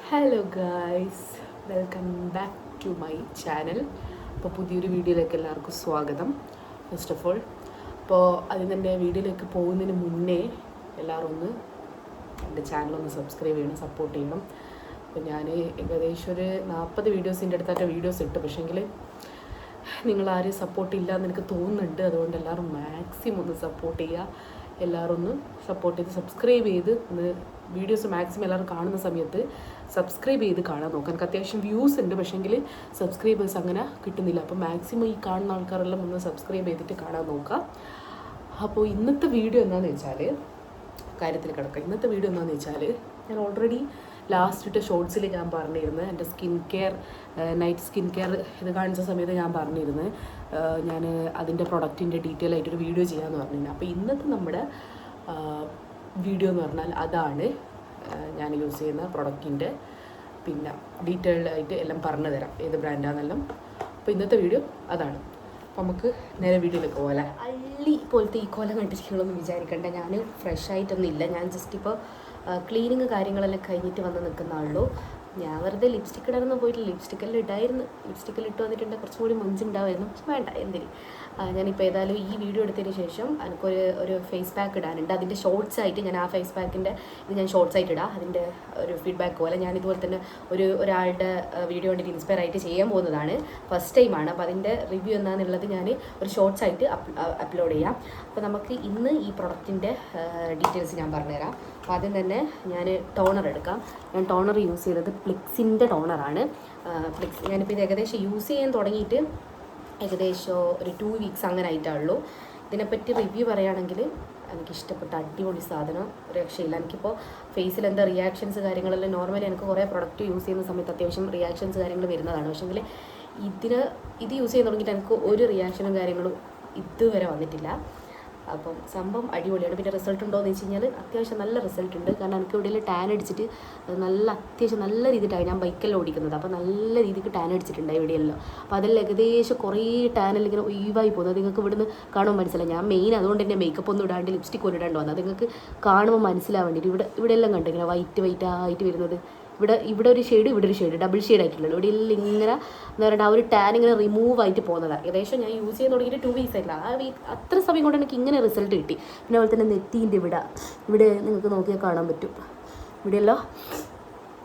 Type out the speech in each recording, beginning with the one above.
Hello guys, welcome back to my channel. അപ്പോൾ പുതിയൊരു വീഡിയോയിലേക്ക് എല്ലാവർക്കും സ്വാഗതം. ഫസ്റ്റ് ഓഫ് ഓൾ, അപ്പോൾ അതിന് തന്നെ വീഡിയോയിലേക്ക് പോകുന്നതിന് മുന്നേ എല്ലാവരും ഒന്ന് എൻ്റെ ചാനലൊന്ന് സബ്സ്ക്രൈബ് ചെയ്യണം, സപ്പോർട്ട് ചെയ്യണം. അപ്പോൾ ഞാൻ ഏകദേശം ഒരു 40 വീഡിയോസിൻ്റെ അടുത്തായിട്ട് വീഡിയോസ് ഇട്ടു, പക്ഷേങ്കിൽ നിങ്ങളാരും സപ്പോർട്ട് ഇല്ല എന്ന് എനിക്ക് തോന്നുന്നുണ്ട്. അതുകൊണ്ട് എല്ലാവരും മാക്സിമം ഒന്ന് സപ്പോർട്ട് ചെയ്യുക. എല്ലാവരും ഒന്ന് സപ്പോർട്ട് ചെയ്ത് സബ്സ്ക്രൈബ് ചെയ്ത് ഒന്ന് വീഡിയോസ് മാക്സിമം എല്ലാവരും കാണുന്ന സമയത്ത് സബ്സ്ക്രൈബ് ചെയ്ത് കാണാൻ നോക്കാം. എനിക്ക് അത്യാവശ്യം വ്യൂസ് ഉണ്ട്, പക്ഷേങ്കിൽ സബ്സ്ക്രൈബേഴ്സ് അങ്ങനെ കിട്ടുന്നില്ല. അപ്പോൾ മാക്സിമം ഈ കാണുന്ന ആൾക്കാരെല്ലാം ഒന്ന് സബ്സ്ക്രൈബ് ചെയ്തിട്ട് കാണാൻ നോക്കാം. അപ്പോൾ ഇന്നത്തെ വീഡിയോ എന്താണെന്ന് വെച്ചാൽ, കാര്യത്തിൽ കിടക്കാം. ഇന്നത്തെ വീഡിയോ എന്താണെന്ന് വെച്ചാൽ, ഞാൻ ഓൾറെഡി ലാസ്റ്റ് ഇട്ട ഷോർട്സിൽ ഞാൻ പറഞ്ഞിരുന്നത് എൻ്റെ skin care, night skin care ഇത് കാണിച്ച സമയത്ത് ഞാൻ പറഞ്ഞിരുന്നത് ഞാൻ അതിൻ്റെ പ്രൊഡക്റ്റിൻ്റെ ഡീറ്റെയിൽ ആയിട്ടൊരു വീഡിയോ ചെയ്യാമെന്ന് പറഞ്ഞിരുന്നു. അപ്പോൾ ഇന്നത്തെ നമ്മുടെ വീഡിയോ എന്ന് പറഞ്ഞാൽ അതാണ്. ഞാൻ യൂസ് ചെയ്യുന്ന പ്രൊഡക്റ്റിൻ്റെ പിന്നെ ഡീറ്റെയിൽഡ് ആയിട്ട് എല്ലാം പറഞ്ഞു തരാം, ഏത് ബ്രാൻഡാണെന്നെല്ലാം. അപ്പോൾ ഇന്നത്തെ വീഡിയോ അതാണ്. അപ്പോൾ നമുക്ക് നേരെ വീഡിയോയിലേക്ക് പോകാം. അള്ളി പോലത്തെ ഈ കോലം കണ്ടിരിക്കണമെന്ന് വിചാരിക്കണ്ട. ഞാൻ ഫ്രഷ് ആയിട്ടൊന്നും ഇല്ല. ഞാൻ ജസ്റ്റ് ഇപ്പോൾ ക്ലീനിങ് കാര്യങ്ങളെല്ലാം കഴിഞ്ഞിട്ട് വന്ന് നിൽക്കുന്ന ആളുള്ളൂ. ഞാൻ വെറുതെ ലിപ്സ്റ്റിക്ക് ഇടാനൊന്നും പോയിട്ടില്ല. ലിപ്സ്റ്റിക്കെല്ലാം ഇടായിരുന്നു. ലിപ്സ്റ്റിക്കെല്ലാം ഇട്ട് വന്നിട്ടുണ്ട്. കുറച്ചും കൂടി മൊഞ്ചുണ്ടാവുമായിരുന്നു, പക്ഷെ വേണ്ട, എന്തിന്. ഞാനിപ്പോൾ ഏതായാലും ഈ വീഡിയോ എടുത്തതിന് ശേഷം എനിക്കൊരു ഫേസ് പാക്ക് ഇടാനുണ്ട്. അതിൻ്റെ ഷോർട്സ് ആയിട്ട് ഞാൻ ആ ഫേസ് പാക്കിൻ്റെ ഇത് ഞാൻ ഷോർട്സ് ആയിട്ട് ഇടാം. അതിൻ്റെ ഒരു ഫീഡ്ബാക്ക് പോലെ ഞാൻ ഇതുപോലെ തന്നെ ഒരാളുടെ വീഡിയോ കണ്ടിട്ട് ഇൻസ്പയർ ആയിട്ട് ചെയ്യാൻ പോകുന്നതാണ്. ഫസ്റ്റ് ടൈമാണ്. അപ്പോൾ അതിൻ്റെ റിവ്യൂ എന്താണെന്നുള്ളത് ഞാൻ ഒരു ഷോർട്സ് ആയിട്ട് അപ്ലോഡ് ചെയ്യാം. അപ്പോൾ നമുക്ക് ഇന്ന് ഈ പ്രൊഡക്റ്റിൻ്റെ ഡീറ്റെയിൽസ് ഞാൻ പറഞ്ഞുതരാം. അപ്പോൾ ആദ്യം തന്നെ ഞാൻ ടോണർ എടുക്കാം. ഞാൻ ടോണർ യൂസ് ചെയ്തത് പ്ലിക്സിൻ്റെ ടോണറാണ്. ഞാനിപ്പോൾ ഇത് ഏകദേശം യൂസ് ചെയ്യാൻ തുടങ്ങിയിട്ട് ഏകദേശം ഒരു 2 വീക്സ് അങ്ങനെ ആയിട്ടുള്ളൂ. ഇതിനെപ്പറ്റി റിവ്യൂ പറയുകയാണെങ്കിൽ എനിക്കിഷ്ടപ്പെട്ട അടിപൊളി സാധനം, ഒരു രക്ഷയില്ല. എനിക്കിപ്പോൾ ഫേസിൽ എന്താ റിയാക്ഷൻസ് കാര്യങ്ങളെല്ലാം നോർമലി എനിക്ക് കുറേ പ്രൊഡക്റ്റ് യൂസ് ചെയ്യുന്ന സമയത്ത് അത്യാവശ്യം റിയാക്ഷൻസ് കാര്യങ്ങൾ വരുന്നതാണ്. പക്ഷേങ്കിൽ ഇത് യൂസ് ചെയ്യാൻ തുടങ്ങിയിട്ട് എനിക്ക് ഒരു റിയാക്ഷനും കാര്യങ്ങളും ഇതുവരെ വന്നിട്ടില്ല. അപ്പം സംഭവം അടിപൊളിയാണ്. പിന്നെ റിസൾട്ട് ഉണ്ടോ എന്ന് വെച്ച് കഴിഞ്ഞാൽ അത്യാവശ്യം നല്ല റിസൾട്ട് ഉണ്ട്. കാരണം എനിക്ക് ഇവിടെ ടാൻ അടിച്ചിട്ട് അത്യാവശ്യം നല്ല രീതിയിലാണ് ഞാൻ ബൈക്കെല്ലാം ഓടിക്കുന്നത്. അപ്പോൾ നല്ല രീതിക്ക് ടാൻ അടിച്ചിട്ടുണ്ട് ഇവിടെയെല്ലാം. അപ്പോൾ അതെല്ലാം ഏകദേശം കുറേ ടാനെല്ലാം ഇങ്ങനെ ഒഴിവായി പോകുന്നത് നിങ്ങൾക്ക് ഇവിടുന്ന് കാണുമ്പോൾ മനസ്സിലായി. ഞാൻ മെയിൻ അതുകൊണ്ട് തന്നെ മേക്കപ്പ് ഒന്നും ഇടാണ്ട് ലിപ്സ്റ്റിക് ഒന്നും ഇടാണ്ട് വന്നത്. അത് നിങ്ങൾക്ക് കാണുമ്പോൾ മനസ്സിലാൻ വേണ്ടിയിട്ട് ഇവിടെയെല്ലാം കണ്ടു ഇങ്ങനെ വൈറ്റ് ആയിട്ട് വരുന്നത്. ഇവിടെ ഒരു ഷെയ്ഡ്, ഇവിടെ ഒരു ഷെയ്ഡ്, ഡബിൾ ഷെയ്ഡ് ആയിട്ടുള്ളത്. ഇവിടെ ഇങ്ങനെ എന്താ പറയുക, ആ ഒരു ടാൻ ഇങ്ങനെ റിമൂവ് ആയിട്ട് പോകുന്നതാണ്. ഏകദേശം ഞാൻ യൂസ് ചെയ്യാൻ തുടങ്ങിയിട്ട് 2 വീക്സ് ആയിട്ടില്ല. അത്ര സമയം കൊണ്ട് എനിക്ക് ഇങ്ങനെ റിസൾട്ട് കിട്ടി. പിന്നെ അതുപോലെ തന്നെ നെറ്റീൻ്റെ ഇവിടെ നിങ്ങൾക്ക് നോക്കിയാൽ കാണാൻ പറ്റും. ഇവിടെയല്ലോ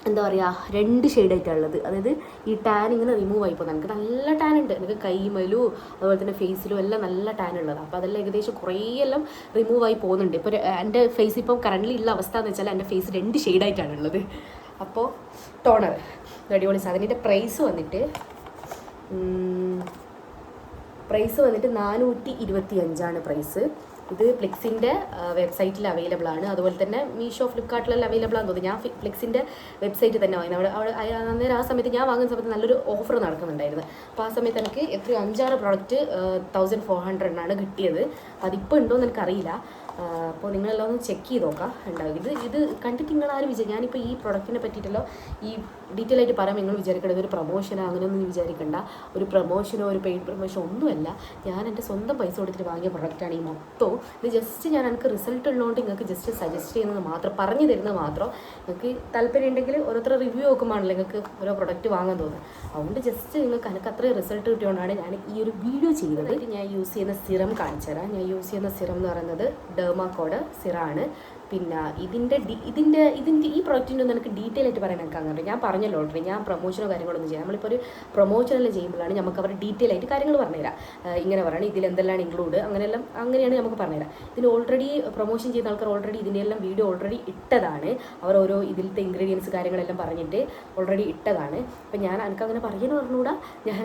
എന്താ പറയുക, 2 ഷെയ്ഡായിട്ടുള്ളത്. അതായത് ഈ ടാൻ ഇങ്ങനെ റിമൂവ് ആയി പോകുന്നത്. എനിക്ക് നല്ല ടാൻ ഉണ്ട്. എനിക്ക് കൈമലും അതുപോലെ തന്നെ ഫേസിലും എല്ലാം നല്ല ടാൻ ഉള്ളതാണ്. അപ്പോൾ അതെല്ലാം ഏകദേശം കുറേ എല്ലാം റിമൂവ് ആയി പോകുന്നുണ്ട്. ഇപ്പോൾ എൻ്റെ ഫേസ് ഇപ്പം കറൻ്റ് ഉള്ള അവസ്ഥ എന്ന് വെച്ചാൽ എൻ്റെ ഫേസ് 2 ഷെയ്ഡായിട്ടാണുള്ളത്. അപ്പോൾ ടോണർ അടിപൊളി സാധനം. ഇതിൻ്റെ പ്രൈസ് വന്നിട്ട് 425 പ്രൈസ്. ഇത് ഫ്ലിക്സിൻ്റെ വെബ്സൈറ്റിൽ അവൈലബിൾ ആണ്. അതുപോലെ തന്നെ മീഷോ, ഫ്ലിപ്കാർട്ടിലെല്ലാം അവൈലബിൾ ആണെന്ന് തോന്നുന്നു. ഞാൻ ഫ്ലിക്സിൻ്റെ വെബ്സൈറ്റിൽ തന്നെ വാങ്ങി. അവിടെ അന്നേരം ആ സമയത്ത് ഞാൻ വാങ്ങുന്ന സമയത്ത് നല്ലൊരു ഓഫർ നടക്കുന്നുണ്ടായിരുന്നു. അപ്പോൾ ആ സമയത്ത് എനിക്ക് 5-6 പ്രോഡക്റ്റ് 1400 കിട്ടിയത്. അതിപ്പോൾ ഉണ്ടോ എന്ന് എനിക്കറിയില്ല. അപ്പോൾ നിങ്ങളെല്ലാം ഒന്ന് ചെക്ക് ചെയ്ത് നോക്കാം, ഉണ്ടാവും. ഇത് കണ്ടിട്ട് നിങ്ങളാരും ഞാനിപ്പോൾ ഈ പ്രൊഡക്റ്റിനെ പറ്റിയിട്ടല്ലോ ഈ ഡീറ്റെയിൽ ആയിട്ട് പറയാൻ നിങ്ങൾ വിചാരിക്കേണ്ടത് ഒരു പ്രൊമോഷനോ അങ്ങനെയൊന്നും വിചാരിക്കേണ്ട. ഒരു പ്രൊമോഷനോ ഒരു പെയ്ഡ് പ്രൊമോഷനോ ഒന്നുമല്ല. ഞാൻ എൻ്റെ സ്വന്തം പൈസ കൊടുത്തിട്ട് വാങ്ങിയ പ്രൊഡക്റ്റാണ് ഈ മൊത്തവും. ഇത് ജസ്റ്റ് ഞാൻ എനിക്ക് റിസൾട്ട് ഉള്ളതുകൊണ്ട് നിങ്ങൾക്ക് ജസ്റ്റ് സജസ്റ്റ് ചെയ്യുന്നത് മാത്രം, പറഞ്ഞു തരുന്നത് മാത്രം. നിങ്ങൾക്ക് താല്പര്യം ഉണ്ടെങ്കിൽ ഓരോരുത്തർ റിവ്യൂ നോക്കുമ്പോഴാണല്ലോ നിങ്ങൾക്ക് ഓരോ പ്രൊഡക്റ്റ് വാങ്ങാൻ തോന്നുന്നത്. അതുകൊണ്ട് ജസ്റ്റ് നിങ്ങൾക്ക് എനിക്ക് അത്രയും റിസൾട്ട് കിട്ടിയോണ്ടാണ് ഞാൻ ഈ ഒരു വീഡിയോ ചെയ്യുന്നത്. ഞാൻ യൂസ് ചെയ്യുന്ന സിറം കാണിച്ചു തരാം. ഞാൻ യൂസ് ചെയ്യുന്ന സിറം എന്ന് പറയുന്നത് ഡെർമാക്കോഡ് സിറാണ്. പിന്നെ ഇതിൻ്റെ ഈ പ്രൊഡക്റ്റിൻ്റെ ഒന്നും എനിക്ക് ഡീറ്റെയിൽ ആയിട്ട് പറയാൻ എനിക്ക് അങ്ങനെ ഞാൻ പറഞ്ഞല്ലോ ഓൾറെഡി. ഞാൻ പ്രൊമോഷനോ കാര്യങ്ങളൊന്നും ചെയ്യാം. നമ്മളിപ്പോൾ ഒരു പ്രൊമോഷനെല്ലാം ചെയ്യുമ്പോഴാണ് നമുക്ക് അവർ ഡീറ്റെയിൽ ആയിട്ട് കാര്യങ്ങൾ പറഞ്ഞുതരാം. ഇങ്ങനെ പറയണം, ഇതിലെന്തെല്ലാം ഇൻക്ലൂഡ് അങ്ങനെയാണ് നമുക്ക് പറഞ്ഞുതരാം. ഇതിന് ഓൾറെഡി പ്രൊമോഷൻ ചെയ്യുന്ന ആൾക്കാർ ഓൾറെഡി ഇതിനെല്ലാം വീഡിയോ ഓൾറെഡി ഇട്ടതാണ്. അവർ ഓരോ ഇതിലത്തെ ഇൻഗ്രീഡിയൻസ് കാര്യങ്ങളെല്ലാം പറഞ്ഞിട്ട് ഓൾറെഡി ഇട്ടതാണ്. അപ്പം എനിക്കങ്ങനെ പറയുന്നു പറഞ്ഞുകൂടാ. ഞാൻ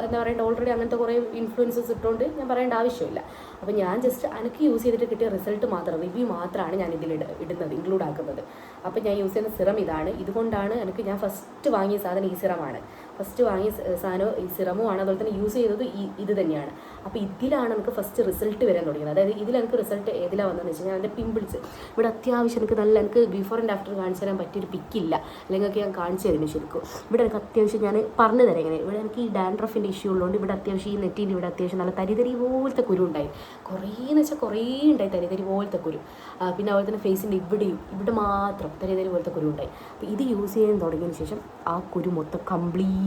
എന്താ പറയേണ്ടത്, ഓൾറെഡി അങ്ങനത്തെ കുറേ ഇൻഫ്ലുവൻസസ് ഇട്ടുകൊണ്ട് ഞാൻ പറയേണ്ട ആവശ്യമില്ല. അപ്പോൾ ഞാൻ ജസ്റ്റ് എനിക്ക് യൂസ് ചെയ്തിട്ട് കിട്ടിയ റിസൾട്ട് മാത്രം, റിവ്യൂ മാത്രമാണ് ഞാൻ ഇതിൽ ഇടുന്നത്, ഇൻക്ലൂഡ് ആക്കുന്നത്. അപ്പോൾ ഞാൻ യൂസ് ചെയ്യുന്ന സിറം ഇതാണ്. ഇതുകൊണ്ടാണ് ഞാൻ ഫസ്റ്റ് വാങ്ങിയ സാധനം ഈ സിറമാണ്. ഫസ്റ്റ് വാങ്ങിയ സാധനം ഈ സിറമുമാണ്, അതുപോലെ തന്നെ യൂസ് ചെയ്തത് ഇത് തന്നെയാണ്. അപ്പോൾ ഇതിലാണ് എനിക്ക് ഫസ്റ്റ് റിസൾട്ട് വരാൻ തുടങ്ങിയത്. അതായത് ഇതിൽ എനിക്ക് റിസൾട്ട് ഏതിലാണ് വന്നതെന്ന് വെച്ച് കഴിഞ്ഞാൽ എൻ്റെ പിമ്പിൾസ് ഇവിടെ അത്യാവശ്യം എനിക്ക് നല്ല, എനിക്ക് ബിഫോർ ആൻഡ് ആഫ്റ്റർ കാണിച്ചു തരാൻ പറ്റിയൊരു പിക്കില്ല, അല്ലെങ്കിൽ ഞാൻ കാണിച്ചു തരുന്നു ശരിക്കും. ഇവിടെ എനിക്ക് അത്യാവശ്യം ഞാൻ പറഞ്ഞു തരാം ഇങ്ങനെ. ഇവിടെ എനിക്ക് ഈ ഡാൻഡ്രഫിൻ്റെ ഇഷ്യൂ ഉള്ളതുകൊണ്ട് ഇവിടെ അത്യാവശ്യം ഈ നെറ്റിൻ്റെ ഇവിടെ അത്യാവശ്യം നല്ല തരി പോലത്തെ കുരു ഉണ്ടായി. കുറേന്ന് വെച്ചാൽ കുറേ ഉണ്ടായി തരി പോലത്തെ കുരു. പിന്നെ അതുപോലെ തന്നെ ഫേസിൻ്റെ ഇവിടെ മാത്രം തരി പോലത്തെ കുരു ഉണ്ടായി. അപ്പോൾ ഇത് യൂസ് ചെയ്യാൻ തുടങ്ങിയതിന് ശേഷം ആ കുരു മൊത്തം കംപ്ലീറ്റ്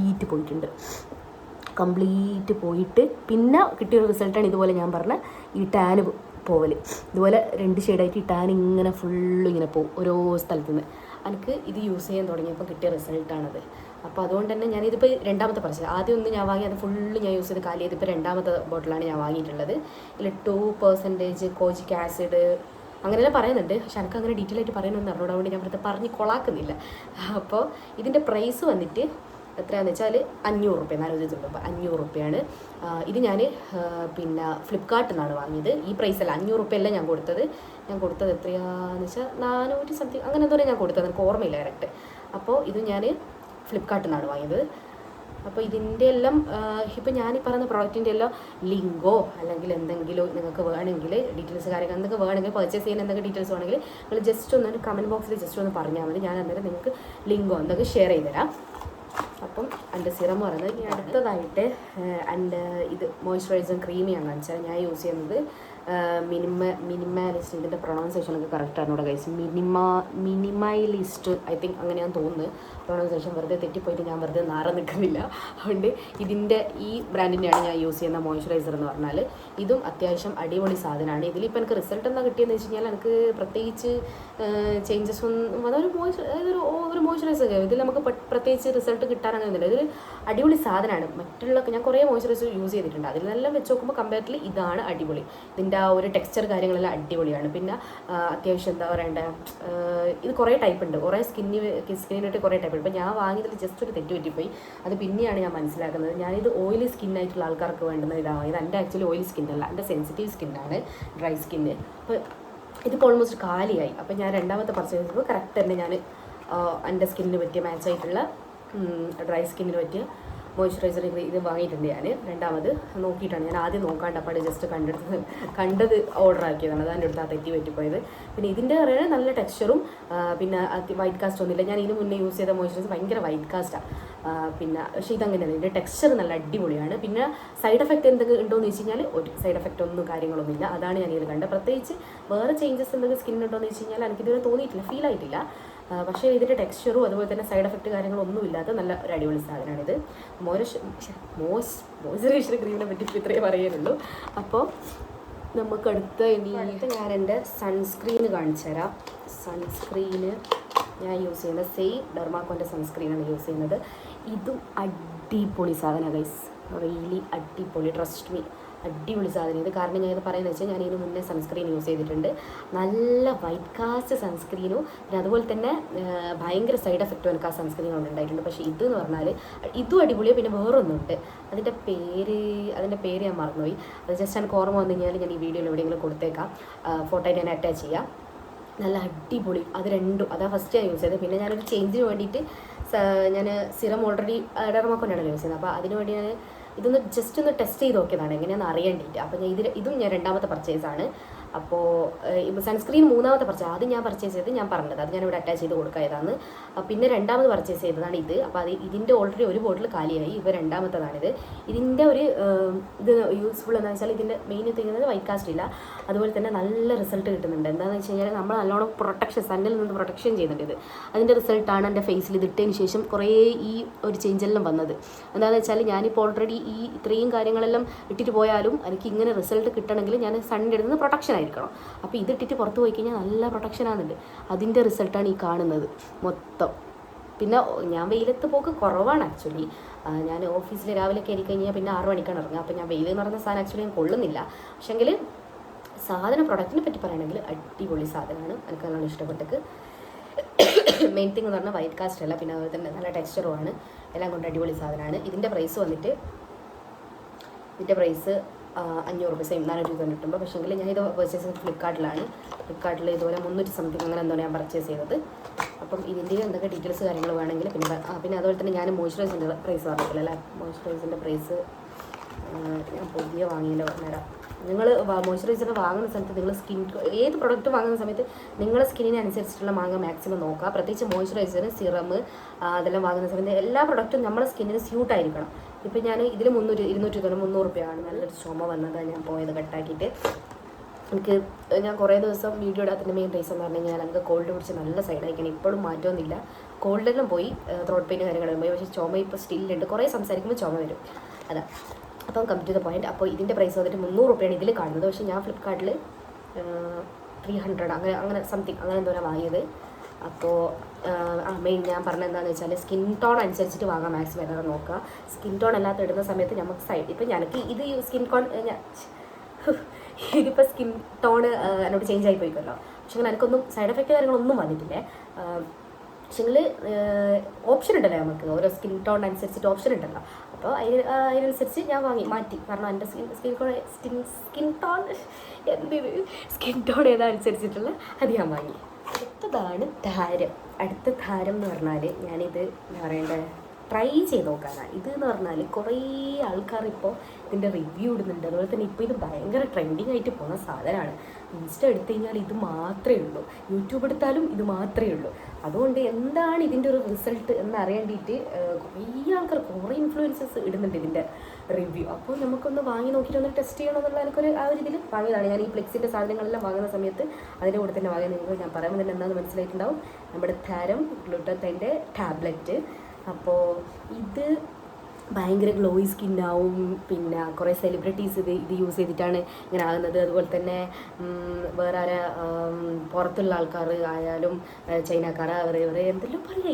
പോയിട്ട് പിന്നെ കിട്ടിയൊരു റിസൾട്ടാണ് ഇതുപോലെ ഞാൻ പറഞ്ഞ ഈ ടാന് പോവൽ. ഇതുപോലെ 2 ഷെയ്ഡായിട്ട് ഈ ടാൻ ഇങ്ങനെ ഫുള്ള് ഇങ്ങനെ പോകും ഓരോ സ്ഥലത്തു നിന്ന്. എനിക്ക് ഇത് യൂസ് ചെയ്യാൻ തുടങ്ങിയപ്പോൾ കിട്ടിയ റിസൾട്ടാണത്. അപ്പോൾ അതുകൊണ്ട് തന്നെ ഞാനിതിപ്പോൾ രണ്ടാമത്തെ പർച്ചേസ്. ആദ്യം ഒന്ന് ഞാൻ വാങ്ങി, അത് ഫുള്ള് ഞാൻ യൂസ് ചെയ്ത് കാലി ചെയ്ത് ഇപ്പോൾ രണ്ടാമത്തെ ബോട്ടിലാണ് ഞാൻ വാങ്ങിയിട്ടുള്ളത്. ഇതിൽ 2% കോജിക് ആസിഡ് അങ്ങനെയെല്ലാം പറയുന്നുണ്ട്. പക്ഷെ എനിക്ക് അങ്ങനെ ഡീറ്റെയിൽ ആയിട്ട് പറയണമെന്ന് അറിഞ്ഞോട് അതുകൊണ്ട് ഞാൻ ഇവിടുത്തെ പറഞ്ഞ് കൊളാക്കുന്നില്ല. അപ്പോൾ ഇതിൻ്റെ പ്രൈസ് വന്നിട്ട് എത്രയാണെന്ന് വെച്ചാൽ 500 രൂപ. 500 രൂപയാണ്. ഇത് ഞാൻ പിന്നെ ഫ്ലിപ്കാർട്ടിൽ നിന്നാണ് വാങ്ങിയത്. ഈ പ്രൈസല്ല, 500 രൂപയല്ല ഞാൻ കൊടുത്തത് എത്രയാണെന്ന് വെച്ചാൽ 400 സംതിങ് അങ്ങനെ എന്തോ ഞാൻ കൊടുത്തത്, എനിക്ക് ഓർമ്മയില്ല കറക്റ്റ്. അപ്പോൾ ഇത് ഞാൻ ഫ്ലിപ്കാർട്ടിൽ നിന്നാണ് വാങ്ങിയത്. അപ്പോൾ ഇതിൻ്റെ എല്ലാം ഇപ്പം ഞാനീ പറയുന്ന പ്രോഡക്റ്റിൻ്റെ എല്ലാം ലിങ്കോ അല്ലെങ്കിൽ എന്തെങ്കിലും നിങ്ങൾക്ക് വേണമെങ്കിൽ ഡീറ്റെയിൽസ് കാര്യങ്ങൾ എന്തൊക്കെ വേണമെങ്കിൽ പർച്ചേസ് ചെയ്യാൻ എന്തെങ്കിലും ഡീറ്റെയിൽസ് വേണമെങ്കിൽ നിങ്ങൾ ജസ്റ്റ് ഒന്ന് കമൻറ്റ് ബോക്സിൽ ജസ്റ്റ് ഒന്ന് പറഞ്ഞാൽ മതി. ഞാൻ അന്നേരം നിങ്ങൾക്ക് ലിങ്കോ എന്തൊക്കെ ഷെയർ ചെയ്ത് തരാം. അപ്പം എൻ്റെ സിറം പറയുന്നത് ഇനി അടുത്തതായിട്ട് എൻ്റെ ഇത് മോയ്സ്ചറൈസറും ക്രീമിയാണ് വെച്ചാൽ ഞാൻ യൂസ് ചെയ്യുന്നത് മിനിമലിസ്റ്റ്. ഇതിൻ്റെ പ്രൊണൗൺസിയേഷനൊക്കെ കറക്റ്റാണ് ഇവിടെ ഗൈസ്. മിനിമൈലിസ്റ്റ് ഐ തിങ്ക് അങ്ങനെയാന്ന് തോന്നുന്നത്. പ്രൊണൗൺസിയേഷൻ വെറുതെ തെറ്റിപ്പോയിട്ട് ഞാൻ വെറുതെ നാറ നിൽക്കുന്നില്ല. അതുകൊണ്ട് ഇതിൻ്റെ ഈ ബ്രാൻഡിൻ്റെയാണ് ഞാൻ യൂസ് ചെയ്യുന്ന മോയ്സ്ചറൈസർ എന്ന് പറഞ്ഞാൽ. ഇതും അത്യാവശ്യം അടിപൊളി സാധനമാണ്. ഇതിലിപ്പോൾ എനിക്ക് റിസൾട്ട് എന്താ കിട്ടിയെന്ന് വെച്ച് കഴിഞ്ഞാൽ എനിക്ക് പ്രത്യേകിച്ച് ചേഞ്ചസ് ഒന്നും അതൊരു മോയ്സ്ചറൈസർ ഇതിൽ നമുക്ക് പ്രത്യേകിച്ച് റിസൾട്ട് കിട്ടാനങ്ങനെയൊന്നുമില്ല. ഇതൊരു അടിപൊളി സാധനമാണ്. മറ്റുള്ളതൊക്കെ ഞാൻ കുറേ മോയ്സ്ചറൈസർ യൂസ് ചെയ്തിട്ടുണ്ട്, അതിലെല്ലാം വെച്ച് നോക്കുമ്പോൾ കമ്പാരിറ്റീവ്ലി ഇതാണ് അടിപൊളി. ഇതിൻ്റെ ആ ഒരു ടെക്സ്ചർ കാര്യങ്ങളെല്ലാം അടിപൊളിയാണ്. പിന്നെ അത്യാവശ്യം എന്താ പറയണ്ടേ, ഇത് കുറേ ടൈപ്പ് ഉണ്ട്, കുറേ സ്കിന്നിനായിട്ട് കുറേ ടൈപ്പ് ഉണ്ട്. ഇപ്പോൾ ഞാൻ വാങ്ങിയതിൽ ജസ്റ്റ് ഒരു തെറ്റ് പറ്റിപ്പോയി. അത് പിന്നെയാണ് ഞാൻ മനസ്സിലാക്കുന്നത്. ഞാനിത് ഓയിലി സ്കിന്നായിട്ടുള്ള ആൾക്കാർക്ക് വേണ്ടുന്ന ഇതാണ്. ഇത് എൻ്റെ ആക്ച്വലി ഓയിലി സ്കിന്നല്ല, എൻ്റെ സെൻസിറ്റീവ് സ്കിന്നാണ്, ഡ്രൈ സ്കിന്ന്. അപ്പോൾ ഇതിപ്പോൾ ഓൾമോസ്റ്റ് കാലിയായി. അപ്പോൾ ഞാൻ രണ്ടാമത്തെ പർച്ചേസ് ചെയ്തപ്പോൾ കറക്റ്റ് തന്നെ ഞാൻ എൻ്റെ സ്കിന്നിന് പറ്റിയ മാച്ചായിട്ടുള്ള ഡ്രൈ സ്കിന്നിന് പറ്റിയ മോയ്സ്ചറൈസർ ഇത് വാങ്ങിയിട്ടുണ്ട്. ഞാൻ രണ്ടാമത് നോക്കിയിട്ടാണ്, ഞാൻ ആദ്യം നോക്കാണ്ട് അപ്പോൾ ജസ്റ്റ് കണ്ടത് ഓർഡർ ആക്കിയതാണ്. അതാണ് എൻ്റെ അടുത്ത് ആ തെറ്റി പറ്റിപ്പോയത്. പിന്നെ ഇതിൻ്റെ പറയുന്നത് നല്ല ടെക്സ്ചറും പിന്നെ വൈറ്റ് കാസ്റ്റ് ഒന്നുമില്ല. ഞാൻ ഇതിന് മുന്നേ യൂസ് ചെയ്ത മോയ്സ്ചറൈസർ ഭയങ്കര വൈറ്റ് കാസ്റ്റാണ്. പിന്നെ പക്ഷേ ഇതങ്ങനെയാണ്, ഇതിൻ്റെ ടെക്സ്ചർ നല്ല അടിപൊളിയാണ്. പിന്നെ സൈഡ് എഫക്റ്റ് എന്തെങ്കിലും ഉണ്ടോയെന്ന് വെച്ച് കഴിഞ്ഞാൽ ഒരു സൈഡ് എഫക്റ്റ് ഒന്നും കാര്യങ്ങളൊന്നുമില്ല. അതാണ് ഞാൻ ഇതിൽ കണ്ടത്. പ്രത്യേകിച്ച് വേറെ ചേഞ്ചസ് എന്തെങ്കിലും സ്കിന്നുണ്ടോയെന്ന് വെച്ച് കഴിഞ്ഞാൽ എനിക്കിതുവരെ തോന്നിയിട്ടില്ല, ഫീൽ ആയിട്ടില്ല. പക്ഷേ ഇതിൻ്റെ ടെക്സ്ചറും അതുപോലെ തന്നെ സൈഡ് എഫക്റ്റ് കാര്യങ്ങളൊന്നും ഇല്ലാത്ത നല്ല ഒരു അടിപൊളി സാധനമാണിത്. മോയ്സ്ചറൈസർ ക്രീമിനെ പറ്റി ഇത്രയേ പറയുള്ളൂ. അപ്പോൾ നമുക്ക് അടുത്ത ഞാൻ എൻ്റെ സൺസ്ക്രീന് കാണിച്ചു തരാം. സൺസ്ക്രീന് ഞാൻ യൂസ് ചെയ്യുന്നത് സെയിം ഡെർമാക്കോൻ്റെ സൺസ്ക്രീനാണ് യൂസ് ചെയ്യുന്നത്. ഇതും അടിപൊളി സാധനമാണ് ഗൈസ്, റിയലി അടിപൊളി, ട്രസ്റ്റ് മീ, അടിപൊളി സാധനം ഇത്. കാരണം ഞാൻ ഇത് പറയുന്നത് വെച്ചാൽ ഞാൻ ഇതിന് മുന്നേ സൺസ്ക്രീൻ യൂസ് ചെയ്തിട്ടുണ്ട്. നല്ല വൈറ്റ് കാസ്റ്റ് സൺസ്ക്രീനും പിന്നെ അതുപോലെ തന്നെ ഭയങ്കര സൈഡ് എഫക്റ്റും എനിക്ക് ആ സൺസ്ക്രീൻ കൊണ്ട് ഉണ്ടായിട്ടുണ്ട്. പക്ഷേ ഇതെന്ന് പറഞ്ഞാൽ ഇതും അടിപൊളിയാണ്. പിന്നെ വേറൊന്നുണ്ട്, അതിൻ്റെ പേര് ഞാൻ മറന്നുപോയി. അത് ജസ്റ്റ് എനിക്ക് ഓർമ്മ വന്നു കഴിഞ്ഞാൽ ഞാൻ ഈ വീഡിയോയിൽ എവിടെയെങ്കിലും കൊടുത്തേക്കാം, ഫോട്ടോ ഞാൻ അറ്റാച്ച് ചെയ്യാം. നല്ല അടിപൊളി അത് രണ്ടും. അതാണ് ഫസ്റ്റ് ഞാൻ യൂസ് ചെയ്തത്. പിന്നെ ഞാനൊരു ചേഞ്ചിന് വേണ്ടിയിട്ട് ഞാൻ സിറം ഓൾറെഡി ഡെർമാക്കോണ്ടാണല്ലോ യൂസ് ചെയ്യുന്നത്. അപ്പോൾ അതിന് വേണ്ടി ഞാൻ ഇതൊന്ന് ജസ്റ്റ് ഒന്ന് ടെസ്റ്റ് ചെയ്ത് നോക്കിയതാണ് എങ്ങനെയാണെന്ന് അറിയേണ്ടിയിട്ട്. അപ്പോൾ ഞാൻ ഇതും ഞാൻ രണ്ടാമത്തെ പർച്ചേസാണ്. അപ്പോൾ സൺസ്ക്രീൻ മൂന്നാമത്തെ പർച്ചേസ്. ആദ്യം ഞാൻ പർച്ചേസ് ചെയ്ത് ഞാൻ പറഞ്ഞത് അത് ഞാനിവിടെ അറ്റാച്ച് ചെയ്ത് കൊടുക്കായതാണ്. പിന്നെ രണ്ടാമത് പർച്ചേസ് ചെയ്തതാണ് ഇത്. അപ്പോൾ ഇതിൻ്റെ ഓൾറെഡി ഒരു ബോട്ടിൽ കാലിയായി, ഇപ്പോൾ രണ്ടാമത്തതാണിത്. ഇതിൻ്റെ ഒരു ഇത് യൂസ്ഫുൾ എന്താണെന്ന് വെച്ചാൽ ഇതിൻ്റെ മെയിൻ തിങ്ങുന്നത് വൈറ്റ് കാസ്റ്റ് ഇല്ല, അതുപോലെ തന്നെ നല്ല റിസൾട്ട് കിട്ടുന്നുണ്ട്. എന്താണെന്ന് വെച്ച് കഴിഞ്ഞാൽ നമ്മൾ നല്ലോണം പ്രൊട്ടക്ഷൻ, സണ്ണിൽ നിന്ന് പ്രൊട്ടക്ഷൻ ചെയ്യുന്നുണ്ട് ഇത്. അതിൻ്റെ റിസൾട്ടാണ് എൻ്റെ ഫേസിൽ ഇത് ഇട്ടതിന് ശേഷം കുറേ ഈ ഒരു ചേഞ്ചെല്ലാം വന്നത്. എന്താണെന്ന് വെച്ചാൽ ഞാനിപ്പോൾ ഓൾറെഡി ഈ ഇത്രയും കാര്യങ്ങളെല്ലാം ഇട്ടിട്ട് പോയാലും എനിക്ക് ഇങ്ങനെ റിസൾട്ട് കിട്ടണമെങ്കിൽ ഞാൻ സണ്ണിൻ്റെ അടുത്ത് നിന്ന് പ്രൊട്ടക്ഷൻ ആയിരിക്കണം. അപ്പോൾ ഇതിട്ടിട്ട് പുറത്ത് പോയി കഴിഞ്ഞാൽ നല്ല പ്രൊട്ടക്ഷൻ ആകുന്നുണ്ട്. അതിൻ്റെ റിസൾട്ടാണ് ഈ കാണുന്നത് മൊത്തം. പിന്നെ ഞാൻ വെയിലത്ത് പോക്ക് കുറവാണ് ആക്ച്വലി. ഞാൻ ഓഫീസിൽ രാവിലെ കയറി കഴിഞ്ഞാൽ പിന്നെ 6 മണിക്കാണ് ഇറങ്ങുക. അപ്പോൾ ഞാൻ വെയിൽ എന്ന് പറയുന്ന സാധനം ആക്ച്വലി ഞാൻ കൊള്ളുന്നില്ല. പക്ഷേങ്കിൽ സാധനം പ്രൊഡക്റ്റിനെ പറ്റി പറയുകയാണെങ്കിൽ അടിപൊളി സാധനമാണ്, എനിക്ക് നല്ലോണം ഇഷ്ടപ്പെട്ടത്. മെയിൻ തിങ് എന്ന് പറഞ്ഞാൽ വൈറ്റ് കാസ്റ്റ് അല്ല, പിന്നെ അതുപോലെ തന്നെ നല്ല ടെക്സ്ചറുമാണ്, എല്ലാം കൊണ്ട് അടിപൊളി സാധനമാണ്. ഇതിൻ്റെ പ്രൈസ് 500 രൂപ സെയിം 499. പക്ഷേങ്കിൽ ഞാൻ ഇത് പർച്ചേസ് ചെയ്തത് ഫ്ലിപ്കാർട്ടിൽ ഇതുപോലെ 300 സംതിങ് അങ്ങനെ എന്തോ ഞാൻ പർച്ചേസ് ചെയ്തത്. അപ്പം ഇതിൻ്റെ എന്തൊക്കെ ഡീറ്റെയിൽസ് കാര്യങ്ങൾ വേണമെങ്കിൽ പിന്നെ അതുപോലെ തന്നെ ഞാൻ മോയ്സ്ചറൈസറിൻ്റെ പ്രൈസ് പറഞ്ഞിട്ടില്ല അല്ലേ. മോയ്സ്ചറൈസറിൻ്റെ പ്രൈസ് ഞാൻ പുതിയ വാങ്ങിയതിൻ്റെ പറഞ്ഞുതരാം. നിങ്ങൾ മോയ്സ്ചറൈസർ വാങ്ങുന്ന സമയത്ത് നിങ്ങൾ ഏത് പ്രൊഡക്റ്റ് വാങ്ങുന്ന സമയത്ത് നിങ്ങളുടെ സ്കിന്നിനെ അനുസരിച്ചിട്ടുള്ള വാങ്ങാൻ മാക്സിമം നോക്കുക. പ്രത്യേകിച്ച് മോയ്സ്ചറൈസർ, സിറം അതെല്ലാം വാങ്ങുന്ന സമയത്ത് എല്ലാ പ്രൊഡക്റ്റും നമ്മുടെ സ്കിന്നിന് സ്യൂട്ടായിരിക്കണം. ഇപ്പം ഞാൻ ഇതിൽ 200 രൂപയാണ്. നല്ലൊരു ചുമ വന്നത് ഞാൻ പോയത് കട്ടാക്കിയിട്ട്. ഞാൻ കുറേ ദിവസം വീഡിയോ ഇടാത്തതിൻ്റെ മെയിൻ റീസൺ എന്ന് പറഞ്ഞു കഴിഞ്ഞാൽ എനിക്ക് കോൾഡ് പിടിച്ച് നല്ല സൈഡായിരിക്കണം. ഇപ്പോഴും മാറ്റമൊന്നുമില്ല. കോൾഡെല്ലാം പോയി, ത്രോട്ട് പെയിൻ കാര്യങ്ങളും പോയി. പക്ഷേ ചുമ ഇപ്പോൾ സ്റ്റില്ലുണ്ട്. കുറേ സംസാരിക്കുമ്പോൾ ചുമ വരും. അതാ അപ്പം കം ടു ദ പോയിന്റ്. അപ്പോൾ ഇതിൻ്റെ പ്രൈസ് വന്നിട്ട് 300 രൂപയാണ് ഇതിൽ കാണുന്നത്. പക്ഷേ ഞാൻ ഫ്ലിപ്കാർട്ടിൽ 300 അങ്ങനെ സംതിങ് അങ്ങനെ എന്തോരം വാങ്ങിയത്. അപ്പോൾ മെയിൻ ഞാൻ പറഞ്ഞത് എന്താണെന്ന് വെച്ചാൽ സ്കിൻ ടോൺ അനുസരിച്ചിട്ട് വാങ്ങാൻ മാക്സിമം എല്ലാവരും നോക്കുക. സ്കിൻ ടോൺ അല്ലാത്ത ഇടുന്ന സമയത്ത് നമുക്ക് സൈഡ് ഇപ്പം എനിക്ക് ഇത് ഇതിപ്പോൾ സ്കിൻ ടോണ് എന്നോട് ചേഞ്ച് ആയി പോയിക്കല്ലോ. പക്ഷേ എനിക്കൊന്നും സൈഡ് എഫക്റ്റ് കാര്യങ്ങളൊന്നും വന്നിട്ടില്ലേ. പക്ഷേങ്കിൽ ഓപ്ഷൻ ഉണ്ടല്ലോ നമുക്ക്, ഓരോ സ്കിൻ ടോൺ അനുസരിച്ചിട്ട് ഓപ്ഷൻ ഉണ്ടല്ലോ. അപ്പോൾ അതിനനുസരിച്ച് ഞാൻ മാറ്റി. കാരണം എൻ്റെ സ്കിൻ ടോൺ ഏതാ അനുസരിച്ചിട്ടുള്ള അത് ഞാൻ വാങ്ങി. അടുത്തതാണ് താരം. അടുത്ത താരം എന്ന് പറഞ്ഞാൽ ഞാനിത് എന്താ പറയേണ്ടത്, ട്രൈ ചെയ്ത് നോക്കാനാണ്. ഇത് എന്ന് പറഞ്ഞാൽ കുറേ ആൾക്കാർ ഇപ്പോൾ ഇതിൻ്റെ റിവ്യൂ ഇടുന്നുണ്ട്. അതുപോലെ തന്നെ ഇപ്പോൾ ഇത് ഭയങ്കര ട്രെൻഡിങ് ആയിട്ട് പോകുന്ന സാധനമാണ്. ഇൻസ്റ്റ എടുത്തു കഴിഞ്ഞാൽ ഇത് മാത്രമേ ഉള്ളൂ, യൂട്യൂബ് എടുത്താലും ഇത് മാത്രമേ ഉള്ളൂ. അതുകൊണ്ട് എന്താണ് ഇതിൻ്റെ ഒരു റിസൾട്ട് എന്ന് അറിയേണ്ടിയിട്ട് കുറേ ആൾക്കാർ, കുറേ ഇൻഫ്ലുവൻസേഴ്സ് ഇടുന്നുണ്ട് ഇതിൻ്റെ റിവ്യൂ. അപ്പോൾ നമുക്കൊന്ന് വാങ്ങി നോക്കിയിട്ട് ഒന്ന് ടെസ്റ്റ് ചെയ്യണമെന്നുള്ള എനിക്കൊരു ആ ഒരു ഇതിൽ വാങ്ങിയതാണ്. ഞാൻ ഈ ഫ്ലെക്സിൻ്റെ സാധനങ്ങളെല്ലാം വാങ്ങുന്ന സമയത്ത് അതിൻ്റെ കൂടെ തന്നെ വാങ്ങിയത്. നിങ്ങൾക്ക് ഞാൻ പറയുമ്പോൾ തന്നെ എന്താണെന്ന് മനസ്സിലായിട്ടുണ്ടാവും. നമ്മുടെ താരം ഗ്ലൂട്ടത്തിൻ്റെ ടാബ്ലറ്റ്. അപ്പോൾ ഇത് ഭയങ്കര ഗ്ലോയി സ്കിന്നാവും. പിന്നെ കുറേ സെലിബ്രിറ്റീസ് ഇത് യൂസ് ചെയ്തിട്ടാണ് ഇങ്ങനെ ആകുന്നത്. അതുപോലെ തന്നെ വേറെ പുറത്തുള്ള ആൾക്കാർ ആയാലും ചൈനക്കാർ അവർ എന്തെല്ലാം പറയുക,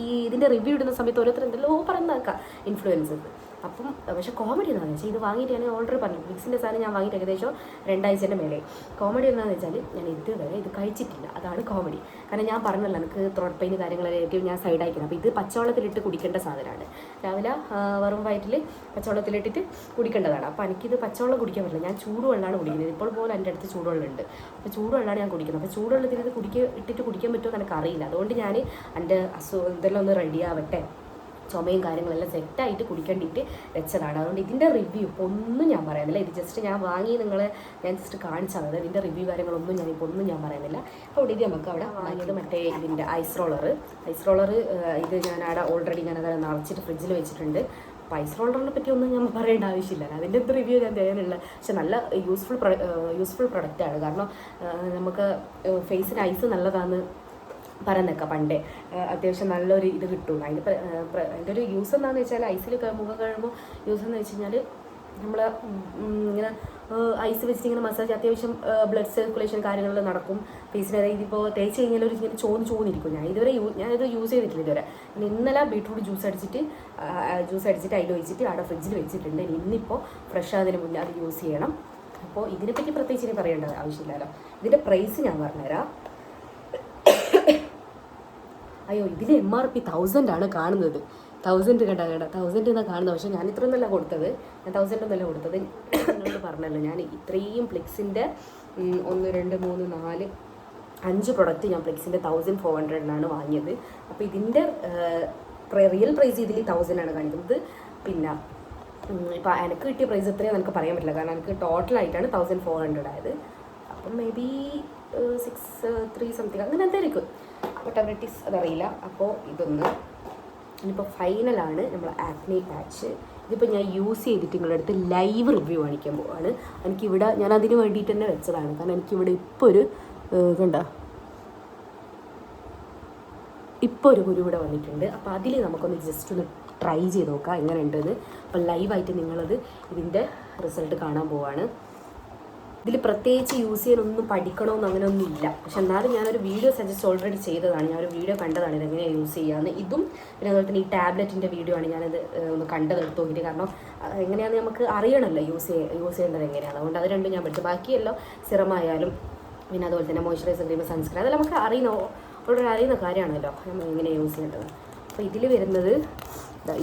ഈ ഇതിൻ്റെ റിവ്യൂ ഇടുന്ന സമയത്ത് ഓരോരുത്തർ എന്തെല്ലോ പറയുന്നേക്കാം ഇൻഫ്ലുവൻസസ്. അപ്പം പക്ഷേ കോമഡി എന്താണെന്ന് വെച്ചാൽ ഇത് വാങ്ങിയിട്ട് ഞാൻ ഓൾറെഡി പറഞ്ഞു, വിക്സിൻ്റെ സാധനം ഞാൻ വാങ്ങിയിട്ട് ഏകദേശം 2 ആഴ്ചൻ്റെ മേലെ. കോമഡി എന്താണെന്ന് വെച്ചാൽ ഞാൻ ഇതുവരെ ഇത് കഴിച്ചിട്ടില്ല. അതാണ് കോമഡി. കാരണം ഞാൻ പറഞ്ഞല്ലോ എനിക്ക് ത്രോട്ട് പെയിൻ കാര്യങ്ങളായിട്ട് ഞാൻ സൈഡ് അയക്കുന്നത്. അപ്പോൾ ഇത് പച്ചവെള്ളത്തിലിട്ട് കുടിക്കേണ്ട സാധനമാണ്. രാവിലെ വെറും വയറ്റിൽ പച്ചവെള്ളത്തിലിട്ടിട്ട് കുടിക്കേണ്ടതാണ്. അപ്പോൾ എനിക്കിത് പച്ചവെള്ളം കുടിക്കാൻ പറ്റില്ല. ഞാൻ ചൂടുവെള്ളമാണ് കുടിക്കുന്നത്. ഇപ്പോൾ പോലും എൻ്റെ അടുത്ത് ചൂടുവെള്ളമുണ്ട്. അപ്പോൾ ചൂടുവെള്ളമാണ് ഞാൻ കുടിക്കുന്നത്. അപ്പോൾ ചൂടുവെള്ളത്തിൽ ഇത് ഇട്ടിട്ട് കുടിക്കാൻ പറ്റുമോ എന്ന് എനിക്കറിയില്ല. അതുകൊണ്ട് ഞാൻ എൻ്റെ ഇതെല്ലാം ഒന്ന് റെഡി ആവട്ടെ, ചുമയും കാര്യങ്ങളെല്ലാം സെറ്റായിട്ട് കുടിക്കേണ്ടിയിട്ട് വെച്ചതാണ്. അതുകൊണ്ട് ഇതിൻ്റെ റിവ്യൂ ഇപ്പോൾ ഒന്നും ഞാൻ പറയുന്നില്ല. ഇത് ജസ്റ്റ് ഞാൻ വാങ്ങി ഞാൻ ജസ്റ്റ് കാണിച്ചാൽ ഇതിൻ്റെ റിവ്യൂ കാര്യങ്ങളൊന്നും ഞാനിപ്പോൾ ഒന്നും ഞാൻ പറയുന്നില്ല. അപ്പോൾ ഇത് നമുക്ക് അവിടെ വാങ്ങിയത് മറ്റേ ഇതിൻ്റെ ഐസ് റോളർ ഇത് ഞാൻ അവിടെ ഓൾറെഡി ഞാനത് നിറച്ചിട്ട് ഫ്രിഡ്ജിൽ വെച്ചിട്ടുണ്ട്. അപ്പോൾ ഐസ് റോളറിനെ പറ്റി ഒന്നും ഞാൻ പറയേണ്ട ആവശ്യമില്ല. അതിൻ്റെ എന്ത് റിവ്യൂ ഞാൻ തരാനുള്ള. പക്ഷെ നല്ല യൂസ്ഫുൾ പ്രൊഡക്റ്റാണ്. കാരണം നമുക്ക് ഫേസിന് ഐസ് നല്ലതാണെന്ന് പറയുന്നേക്കാം പണ്ടേ. അത്യാവശ്യം നല്ലൊരു ഇത് കിട്ടും. അതിൻ്റെ ഒരു യൂസ് എന്താണെന്ന് വെച്ചാൽ ഐസിൽ മുഖം കഴിയുമ്പോൾ യൂസ് എന്ന് വെച്ച് കഴിഞ്ഞാൽ നമ്മൾ ഇങ്ങനെ ഐസ് വെച്ചിട്ട് ഇങ്ങനെ മസാജ്, അത്യാവശ്യം ബ്ലഡ് സർക്കുലേഷൻ കാര്യങ്ങളിൽ നടക്കും ഫേസിന്. അതായത് ഇപ്പോൾ തേച്ച് കഴിഞ്ഞാൽ ഒരു ഇങ്ങനെ ചോന്നിരിക്കും. ഞാനിത് യൂസ് ചെയ്തിട്ടില്ല ഇതുവരെ. ഇന്നലെ ബീട്രൂട്ട് ജ്യൂസ് അടിച്ചിട്ട് അതിൽ ഒഴിച്ചിട്ട് അവിടെ ഫ്രിഡ്ജിൽ വെച്ചിട്ടുണ്ട്. ഇന്നിപ്പോൾ ഫ്രഷ് ആകുന്നതിന് മുന്നേ അത് യൂസ് ചെയ്യണം. അപ്പോൾ ഇതിനെപ്പറ്റി പ്രത്യേകിച്ച് ഇനി പറയേണ്ട ആവശ്യമില്ലല്ലോ. ഇതിൻ്റെ പ്രൈസ് ഞാൻ പറഞ്ഞുതരാം. അയ്യോ, ഇതിൽ MRP 1000 ആണ് കാണുന്നത്. 1000 കണ്ട 1000 എന്നാണ് കാണുന്നത്. പക്ഷേ ഞാൻ ഇത്രയൊന്നല്ല കൊടുത്തത്. ഞാൻ 1000 ഒന്നല്ല കൊടുത്തത്. എന്നോട് പറഞ്ഞല്ലോ ഞാൻ ഇത്രയും ഫ്ലെക്സിൻ്റെ 1 2 3 4 5 പ്രൊഡക്റ്റ് ഞാൻ ഫ്ലെക്സിൻ്റെ 1400 വാങ്ങിയത്. അപ്പോൾ ഇതിൻ്റെ റിയൽ പ്രൈസ് ഇതിൽ 1000 ആണ് കാണിക്കുന്നത്. പിന്നെ ഇപ്പോൾ എനിക്ക് കിട്ടിയ പ്രൈസ് എത്രയാണെന്ന് എനിക്ക് പറയാൻ പറ്റില്ല. കാരണം എനിക്ക് ടോട്ടലായിട്ടാണ് 1400 ആയത്. അപ്പം മേ ബി 6 സംതിങ് അങ്ങനെ എന്തായിരിക്കും, വട്ടവർ ഇറ്റ് ഈസ് അതറിയില്ല. അപ്പോൾ ഇനിയിപ്പോൾ ഫൈനലാണ് നമ്മൾ ആക്നെ പാച്ച്. ഇതിപ്പോൾ ഞാൻ യൂസ് ചെയ്തിട്ട് നിങ്ങളുടെ അടുത്ത് ലൈവ് റിവ്യൂ കാണിക്കാൻ പോവാണ്. എനിക്കിവിടെ ഞാൻ അതിന് വേണ്ടിയിട്ട് തന്നെ വെച്ചതാണ്. കാരണം എനിക്കിവിടെ ഇപ്പോൾ ഒരു കുരു ഇവിടെ വന്നിട്ടുണ്ട്. അപ്പോൾ അതിൽ നമുക്കൊന്ന് ജസ്റ്റ് ഒന്ന് ട്രൈ ചെയ്ത് നോക്കാം എങ്ങനെ ഉണ്ടെന്ന്. അപ്പോൾ ലൈവായിട്ട് നിങ്ങളത് ഇതിൻ്റെ റിസൾട്ട് കാണാൻ പോവാണ്. ഇതിൽ പ്രത്യേകിച്ച് യൂസ് ചെയ്യാനൊന്നും പഠിക്കണമെന്ന് അങ്ങനെയൊന്നും ഇല്ല. പക്ഷെ എന്നാലും ഞാനൊരു വീഡിയോ സജസ്റ്റ് ഓൾറെഡി ചെയ്തതാണ്. ഞാനൊരു വീഡിയോ കണ്ടതാണ് ഇതെങ്ങനെയാണ് യൂസ് ചെയ്യാമെന്ന്. ഇതും പിന്നെ അതുപോലെ തന്നെ ഈ ടാബ്ലറ്റിൻ്റെ വീഡിയോ ആണ് ഞാനത് ഒന്ന് കണ്ടതെടുത്ത് നോക്കിയിട്ട്. കാരണം എങ്ങനെയാണെന്ന് നമുക്ക് അറിയണമല്ലോ യൂസ് ചെയ്യേണ്ടത് എങ്ങനെയാണ്. അതുകൊണ്ട് അത് രണ്ടും ഞാൻ പഠിച്ചു. ബാക്കിയെല്ലാം സിറമായാലും പിന്നെ അതുപോലെ തന്നെ മോയ്സ്ചറൈസർ ക്രീം, സൺസ്ക്രീൻ അതെല്ലാം നമുക്ക് ഓൾറെഡി അറിയുന്ന കാര്യമാണല്ലോ നമ്മൾ എങ്ങനെ യൂസ് ചെയ്യേണ്ടത്. അപ്പോൾ ഇതിൽ വരുന്നത്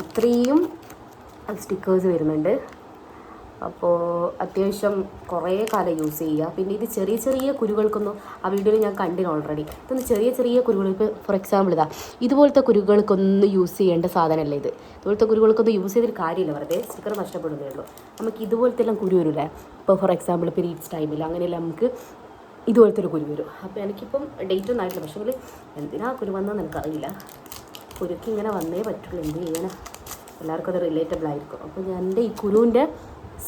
ഇത്രയും സ്റ്റിക്കേഴ്സ് വരുന്നുണ്ട്. അപ്പോൾ അത്യാവശ്യം കുറേ കാലം യൂസ് ചെയ്യുക. പിന്നെ ഇത് ചെറിയ ചെറിയ കുരുകൾക്കൊന്നും ആ വീഡിയോയിൽ ഞാൻ കണ്ടിന് ഓൾറെഡി. ഇതൊന്ന് ചെറിയ ചെറിയ കുരുകൾക്ക്, ഫോർ എക്സാമ്പിൾ ഇതുപോലത്തെ കുരുകൾക്കൊന്നും യൂസ് ചെയ്യേണ്ട സാധനമല്ല ഇത്. ഇതുപോലത്തെ കുരുകൾക്കൊന്നും യൂസ് ചെയ്തൊരു കാര്യമില്ല, വെറുതെ സ്റ്റിക്കർ നഷ്ടപ്പെടുന്നേ ഉള്ളൂ. നമുക്ക് ഇതുപോലത്തെ എല്ലാം കുരു വരില്ലേ, ഇപ്പോൾ ഫോർ എക്സാമ്പിൾ പീരീഡ്സ് ടൈമിൽ അങ്ങനെയെല്ലാം നമുക്ക് ഇതുപോലത്തെ ഒരു കുരു വരും. അപ്പോൾ എനിക്കിപ്പം ഡേറ്റ് ഒന്നും ആയിട്ടില്ല, പക്ഷേ എന്തിനാ കുരു വന്നതെന്ന് എനിക്കറിയില്ല. കുരുക്ക് ഇങ്ങനെ വന്നേ പറ്റുള്ളൂ, എന്ത് ചെയ്യാനാ, എല്ലാവർക്കും അത് റിലേറ്റബിൾ ആയിരിക്കും. അപ്പോൾ ഞാൻ എൻ്റെ ഈ കുരുവിൻ്റെ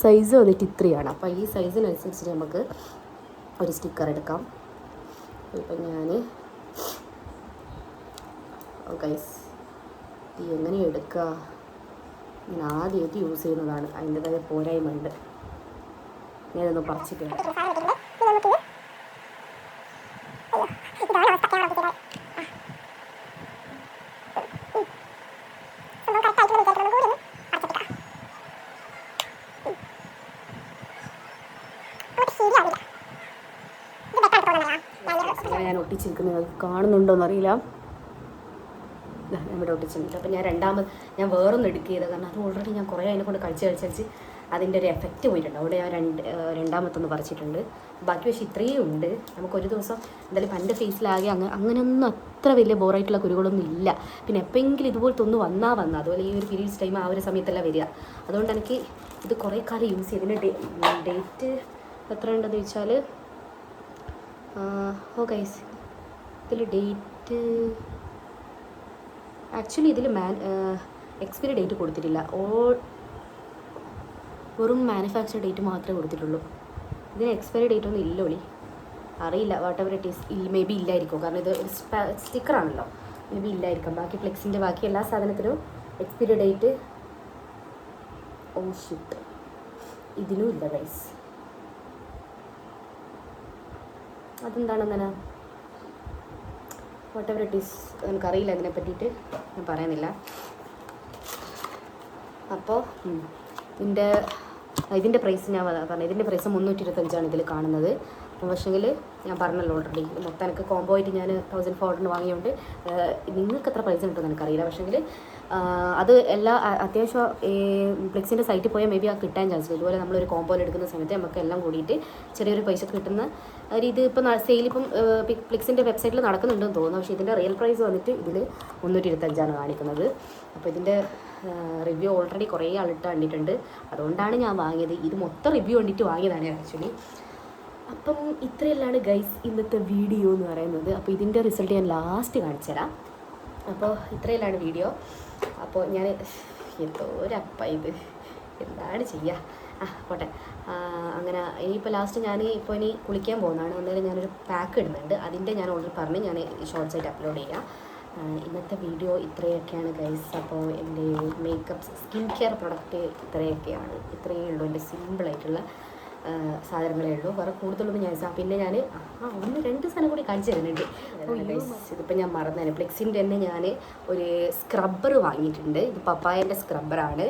സൈസ് വന്നിട്ട് ഇത്രയാണ്. അപ്പോൾ ഈ സൈസിനനുസരിച്ച് നമുക്ക് ഒരു സ്റ്റിക്കർ എടുക്കാം. ഇപ്പം ഞാൻ ഗൈസ് ഇത് എങ്ങനെ എടുക്കുക, ഞാൻ ആദ്യമായിട്ട് യൂസ് ചെയ്യുന്നതാണ്, അതിൻ്റെതായ പോരായ്മ ഉണ്ട്. ഞാനൊന്ന് പറിച്ചിട്ട് ഞാൻ ഒട്ടിച്ചിരിക്കുന്നത് കാണുന്നുണ്ടോയെന്നറിയില്ല. ഇവിടെ ഒട്ടിച്ചിട്ടുണ്ട്. അപ്പോൾ ഞാൻ വേറൊന്നും എടുക്കുകയത്, കാരണം അത് ഓൾറെഡി ഞാൻ കുറേ അതിനെ കൊണ്ട് കളിച്ച് അതിൻ്റെ ഒരു എഫക്റ്റ് പോയിട്ടുണ്ട്. അവിടെ ഞാൻ രണ്ടാമത്തൊന്ന് പറിച്ചിട്ടുണ്ട്. ബാക്കി പക്ഷേ ഇത്രയും ഉണ്ട്. നമുക്കൊരു ദിവസം എന്തായാലും എൻ്റെ ഫേസിലാകെ അങ്ങനെയൊന്നും അത്ര വലിയ ബോറായിട്ടുള്ള കുരുകളൊന്നും ഇല്ല. പിന്നെ എപ്പോഴെങ്കിലും ഇതുപോലത്തെ ഒന്ന് വന്നാൽ അതുപോലെ ഈ ഒരു പീരീഡ്സ് ടൈം ആ ഒരു സമയത്തല്ല വരിക. അതുകൊണ്ട് എനിക്ക് ഇത് കുറേ കാലം യൂസ് ചെയ്തതിന് ഡേറ്റ് എത്ര ഉണ്ടെന്ന് ചോദിച്ചാൽ, ഗൈസ് ഇതിൽ ഡേറ്റ് ആക്ച്വലി ഇതിൽ എക്സ്പയറി ഡേറ്റ് കൊടുത്തിട്ടില്ല. വെറും മാനുഫാക്ചർ ഡേറ്റ് മാത്രമേ കൊടുത്തിട്ടുള്ളൂ. ഇതിന് എക്സ്പയറി ഡേറ്റ് ഒന്നും ഇല്ല ഒളി, അറിയില്ല. Whatever it is, maybe ഇല്ലായിരിക്കും, കാരണം ഇത് ഒരു സ്റ്റിക്കറാണല്ലോ, മേ ബി ഇല്ലായിരിക്കാം. ബാക്കി ഫ്ലെക്സിൻ്റെ ബാക്കി എല്ലാ സാധനത്തിനും എക്സ്പയറി ഡേറ്റ് ഷിറ്റ് ഇതിനും ഇല്ല ഗൈസ്. അതെന്താണ് അങ്ങനെ, വാട്ട് എവർ ഇറ്റ് ഈസ്, എനിക്കറിയില്ല അതിനെ പറ്റിയിട്ട്, ഞാൻ പറയുന്നില്ല. അപ്പോൾ ഇതിൻ്റെ പ്രൈസ് ഞാൻ പറഞ്ഞു, ഇതിൻ്റെ പ്രൈസ് 325 ഇതിൽ കാണുന്നത്. പക്ഷേങ്കിൽ ഞാൻ പറഞ്ഞല്ലോ ഓൾറെഡി, മൊത്തം എനിക്ക് കോംബോ ആയിട്ട് ഞാൻ 1400 വാങ്ങിയോണ്ട് നിങ്ങൾക്ക് എത്ര പ്രൈസ് കിട്ടുമെന്ന് എനിക്കറിയില്ല. പക്ഷേങ്കിൽ അത് അത്യാവശ്യം ഈ ഫ്ലെക്സിൻ്റെ സൈറ്റിൽ പോയാൽ മേ ബി കിട്ടാൻ ചാൻസ്. ഇതുപോലെ നമ്മളൊരു കോംബോയിൽ എടുക്കുന്ന സമയത്ത് നമുക്ക് എല്ലാം കൂടിയിട്ട് ചെറിയൊരു പൈസ കിട്ടുന്ന രീതി ഇപ്പം സെയിലിപ്പം ഫ്ലെക്സിൻ്റെ വെബ്സൈറ്റിൽ നടക്കുന്നുണ്ടെന്ന് തോന്നുന്നു. പക്ഷേ ഇതിൻ്റെ റിയൽ പ്രൈസ് വന്നിട്ട് ഇതിൽ 325 കാണിക്കുന്നത്. അപ്പോൾ ഇതിൻ്റെ റിവ്യൂ ഓൾറെഡി കുറേ ആളിട്ട് കണ്ടിട്ടുണ്ട്, അതുകൊണ്ടാണ് ഞാൻ വാങ്ങിയത്. ഇത് മൊത്തം റിവ്യൂ കണ്ടിട്ട് വാങ്ങിയതാണ് ആക്ച്വലി. അപ്പം ഇത്രയെല്ലാണ് ഗൈസ് ഇന്നത്തെ വീഡിയോ എന്ന് പറയുന്നത്. അപ്പോൾ ഇതിൻ്റെ റിസൾട്ട് ഞാൻ ലാസ്റ്റ് കാണിച്ചു തരാം. അപ്പോൾ ഇത്രയെല്ലാണ് വീഡിയോ. അപ്പോൾ ഞാൻ എന്തോരപ്പ ഇത് എന്താണ് ചെയ്യുക, പോട്ടെ. അങ്ങനെ ഇനിയിപ്പോൾ ലാസ്റ്റ് ഞാൻ ഇനി കുളിക്കാൻ പോകുന്നതാണ്. അന്നേരം ഞാനൊരു പാക്ക് ഇടുന്നുണ്ട്, അതിൻ്റെ ഞാൻ ഓൾറെഡി പറഞ്ഞ് ഞാൻ ഷോർട്സ് ആയിട്ട് അപ്ലോഡ് ചെയ്യാം. ഇന്നത്തെ വീഡിയോ ഇത്രയൊക്കെയാണ് ഗൈസ്. അപ്പോൾ എൻ്റെ മേക്കപ്പ് സ്കിൻ കെയർ പ്രൊഡക്റ്റ് ഇത്രയേ ഉള്ളൂ. എൻ്റെ സിമ്പിളായിട്ടുള്ള സാധനങ്ങളേ ഉള്ളൂ, വേറെ കൂടുതലൊന്നും ഞാൻ പിന്നെ ഞാൻ 1-2 സാധനം കൂടി കാണിച്ചു തരുന്നുണ്ട്. ഇതിപ്പോൾ ഞാൻ മറന്നതാണ്. ഫ്ലെക്സിൻ്റെ തന്നെ ഞാൻ ഒരു സ്ക്രബ്ബർ വാങ്ങിയിട്ടുണ്ട്. ഇത് പപ്പായൻ്റെ സ്ക്രബ്ബറാണ്,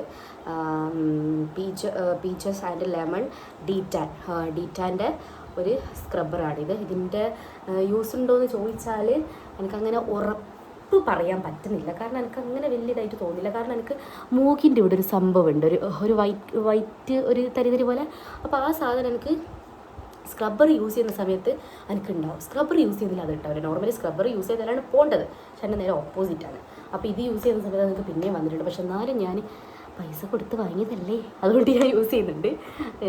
പീച്ചസ് ആൻഡ് ലെമൺ ഡീറ്റാൻ്റെ ഒരു സ്ക്രബ്ബറാണിത്. ഇതിൻ്റെ യൂസ് ഉണ്ടോയെന്ന് ചോദിച്ചാൽ എനിക്കങ്ങനെ പറയാൻ പറ്റുന്നില്ല, കാരണം എനിക്ക് അങ്ങനെ വലിയതായിട്ട് തോന്നില്ല. കാരണം എനിക്ക് മൂക്കിൻ്റെ ഇവിടെ ഒരു സംഭവമുണ്ട്, ഒരു വൈറ്റ് ഒരു തരി പോലെ. അപ്പോൾ ആ സാധനം എനിക്ക് സ്ക്രബ്ബർ യൂസ് ചെയ്യുന്ന സമയത്ത് എനിക്കുണ്ടാവും. സ്ക്രബ്ബർ യൂസ് ചെയ്തില്ല അത് ഉണ്ടാവില്ല. നോർമലി സ്ക്രബ്ബർ യൂസ് ചെയ്താലാണ് പോകേണ്ടത്, പക്ഷെ എൻ്റെ നേരെ ഓപ്പോസിറ്റാണ്. അപ്പോൾ ഇത് യൂസ് ചെയ്യുന്ന സമയത്ത് എനിക്ക് പിന്നെയും വന്നിട്ടുണ്ട്. പക്ഷെ എന്നാലും ഞാൻ പൈസ കൊടുത്ത് വാങ്ങിയതല്ലേ, അതുകൊണ്ട് ഞാൻ യൂസ് ചെയ്യുന്നുണ്ട്,